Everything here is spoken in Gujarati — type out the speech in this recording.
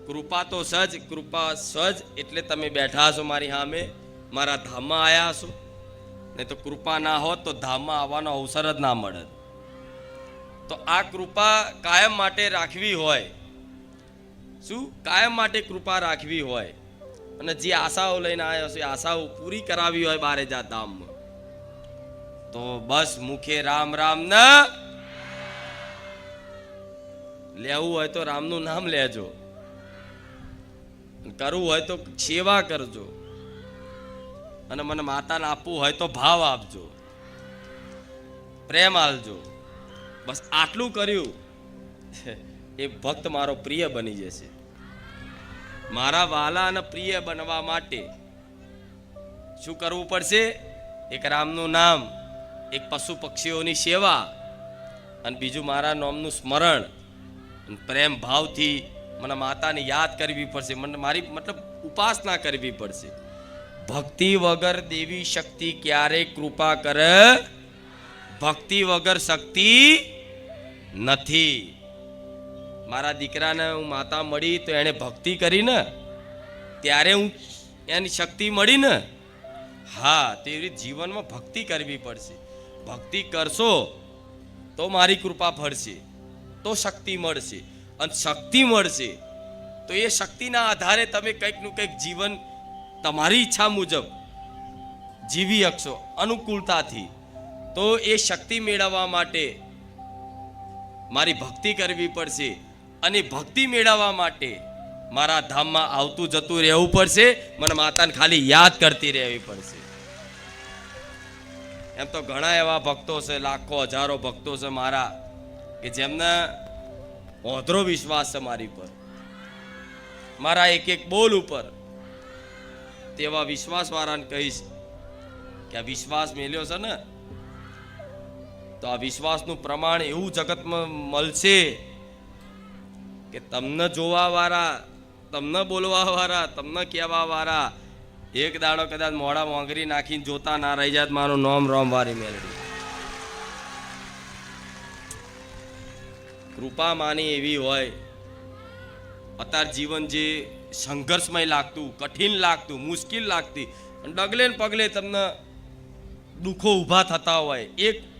કૃપા તો સજ, કૃપા સજ એટલે તમે બેઠા છો મારી સામે, મારા ધામમાં આવ્યા છો. નહીં તો કૃપા ના હોત તો ધામમાં આવવાનો અવસર જ ના મળે. તો આ કૃપા કાયમ માટે રાખવી હોય, શું કાયમ માટે કૃપા રાખવી હોય અને જે આશાઓ લઈને આવ્યો છે આશાઓ પૂરી કરાવી હોય બારે જા ધામમાં, તો બસ મુખે રામ રામ ન લેવું હોય તો રામનું નામ લેજો, કરવું હોય તો સેવા કરજો, અને મને માતાને આપવું હોય તો ભાવ આપજો, પ્રેમ આલજો. બસ આટલું કર્યું એ ભક્ત મારો પ્રિય બની જશે. મારા વાલા અને પ્રિય બનવા માટે શું કરવું પડશે? એક રામનું નામ, એક પશુ પક્ષીઓની સેવા, અને બીજું મારા નામનું સ્મરણ, પ્રેમ ભાવથી મને માતાને યાદ કરવી પડશે, મને મારી મતલબ ઉપાસના કરવી પડશે. ભક્તિ વગર દેવી શક્તિ ક્યારે કૃપા કરે? ભક્તિ વગર શક્તિ નથી. મારા દીકરાને હું માતા મળી તો એણે ભક્તિ કરી ને, ત્યારે હું એની શક્તિ મળી ને. હા, તેવી રીતે જીવનમાં ભક્તિ કરવી પડશે. ભક્તિ કરશો તો મારી કૃપા ફળશે, તો શક્તિ મળશે, અને શક્તિ મળશે તો એ શક્તિના આધારે તમે કંઈકનું કંઈક જીવન તમારી ઈચ્છા મુજબ જીવી શકશો અનુકૂળતાથી. તો એ શક્તિ મેળવવા માટે મારી ભક્તિ કરવી પડશે, અને ભક્તિ મેળવવા માટે મારા ધામમાં આવતું જતું રહેવું પડશે, મને માતાને ખાલી યાદ કરતી રહેવી પડશે. એમ તો ઘણા એવા ભક્તો છે, લાખો હજારો ભક્તો છે મારા, કે જેમને ઓધરો વિશ્વાસ છે મારી પર, મારા એક એક બોલ ઉપર. તેવા વિશ્વાસ વાળાને કહીશ કે આ વિશ્વાસ મેલ્યો છે ને, તો આ વિશ્વાસનું પ્રમાણ એવું જગતમાં મળશે કે તમને જોવા વાળા, તમને બોલવા વાળા, તમને કહેવા વાળા એક દાડો કદાચ મોડા મોંગરી નાખીને જોતા ના રહી જાત મારું નોમ રોમ વારી મેલડી. કૃપા માની એવી હોય. અત્યારે જીવન જે સંઘર્ષમય લાગતું, કઠિન લાગતું, મુશ્કેલ લાગતી, ડગલે ને પગલે તમને દુઃખો ઊભા થતા હોય, એક